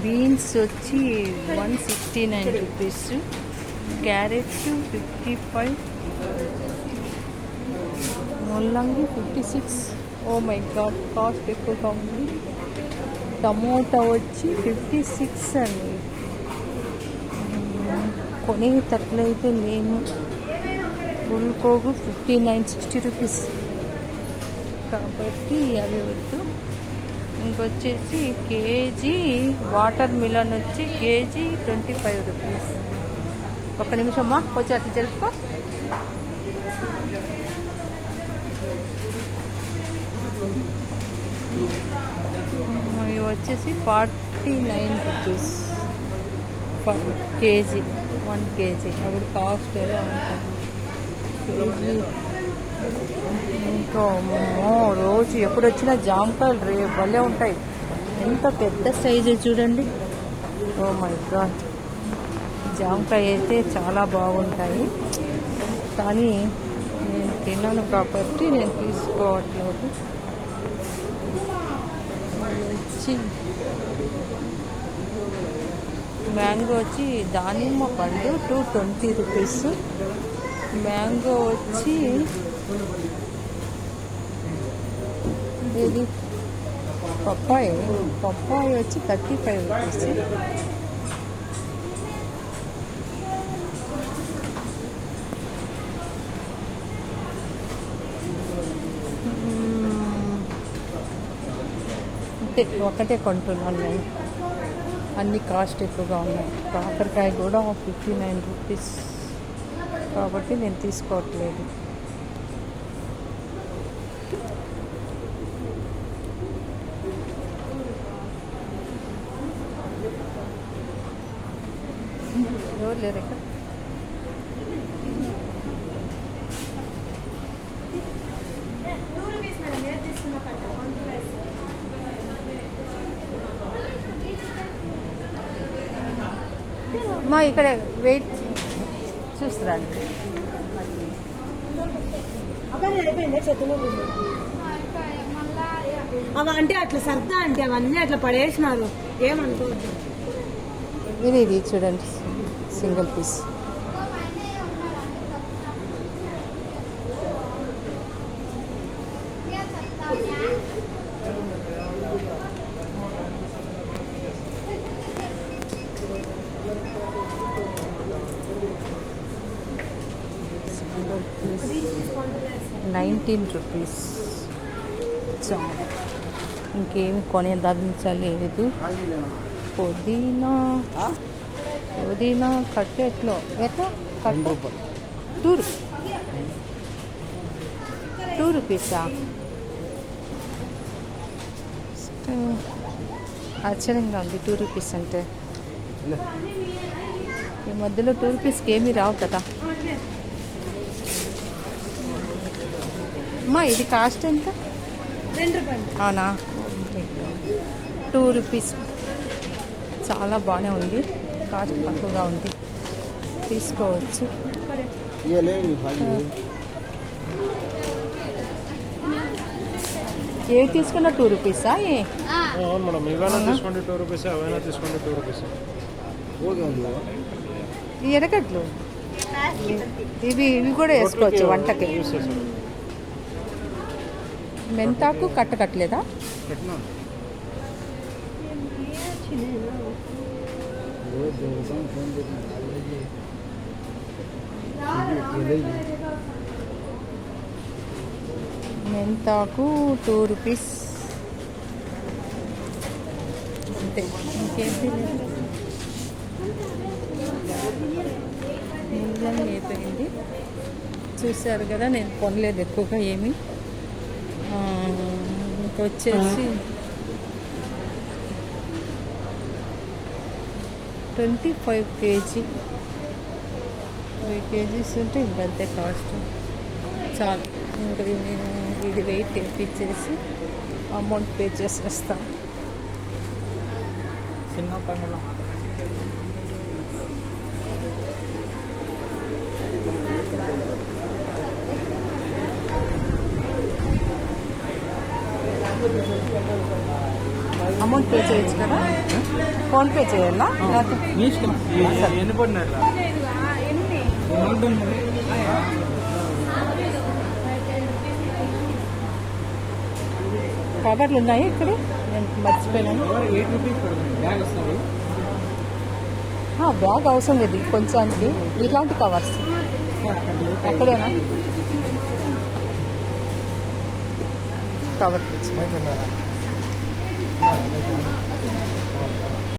Beans వచ్చి 169 rupees, carrot 55, ముల్లంగి 56. Oh my God, cost ఎక్కువగా ఉంది. టమోటా వచ్చి 56 అండి. కొనేటట్లయితే నేను ఉల్కోగు 59-60 రూపీస్ కాబట్టి అవి వద్దు. ఇంకొచ్చేసి కేజీ వాటర్ మిలన్ వచ్చి కేజీ 25 రూపీస్. ఒక్క నిమిషమ్మా, కొంచెం అట్లా జరుపుకో. ఇవి వచ్చేసి 49 రూపీస్ పర్ కేజీ, 1 కేజీ. అప్పుడు కాస్ట్ ఎలా ఉంటుంది కేజీ. ఇంకా రోజు ఎప్పుడు వచ్చినా జామకాయలు భలే ఉంటాయి. ఎంత పెద్ద సైజు చూడండి. ఓ మై గాడ్, జామకాయ అయితే చాలా బాగుంటాయి. కానీ నేను తిన్నాను కాబట్టి నేను తీసుకోవట్లేదు. వచ్చి మ్యాంగో వచ్చి దానిమ్మ పండు 220 రూపీస్. మ్యాంగో వచ్చి ఇది పప్పాయ వచ్చి 35 రూపీస్. ఒకటే కొంటున్నాను నేను, అన్ని కాస్ట్ ఎక్కువగా ఉన్నాయి. కాకరకాయ కూడా 59 రూపీస్ కాబట్టి నేను తీసుకోవట్లేదు. ఎవరు లేరు ఇక్కడ. మా ఇక్కడ వెయిట్ చూస్తారండి. అవి అంటే అట్లా సర్దా అంటే అవన్నీ అట్లా పడేసినారు, ఏమనుకోవద్దు. ఇది చూడండి, సింగిల్ పీస్. $19 రూపీస్. ఇంకేమి కొనేదాగించలేదు. పుదీనా కట్టెట్లో ఎట్లా కట్ట 2 రూపీసా? ఆశ్చర్యంగా ఉంది 2 రూపీస్ అంటే. ఈ మధ్యలో 2 రూపీస్కి ఏమీ రావు కదా. అమ్మా ఇది కాస్ట్ ఎంత? 2 రూపాయలు. అవునా? 2 రూపీస్. చాలా బాగానే ఉంది, కాస్ట్ తక్కువగా ఉంది, తీసుకోవచ్చు. ఏ తీసుకున్నా 2 రూపీసా? ఎరగడ్లు ఇవి కూడా వేసుకోవచ్చు వంటకి. మెంతాకు కట్టలేదా? మెంతాకు 2 రూపీస్ అంతే, ఇంకేంటి లేదు. ముల్లంగి అయిపోయింది. చూసారు కదా, నేను కొనలేదు ఎక్కువగా ఏమి. ఇంకొచ్చేసి 25 కేజీ, 5 కేజీస్ ఉంటే ఇంకంతే కాస్ట్. చాలు, ఇంకా ఇది వెయిట్ తెప్పించేసి అమౌంట్ పే చేసేస్తాం. చిన్న పండుగ అమౌంట్ పే చేయొచ్చు కదా, ఫోన్పే చేయాలా? మీ ఇష్టం ఎన్ని పడినారు కవర్లు ఉన్నాయి ఇక్కడ, నేను మర్చిపోయినాను. 8 రూపీస్ పడుతుంది బ్యాగ్ వస్తుంది. బ్యాగ్ అవసరం లేదు కొంచెంకి, ఇలాంటి కవర్స్ ఎక్కడైనా కవర్ అయిపోయిందా?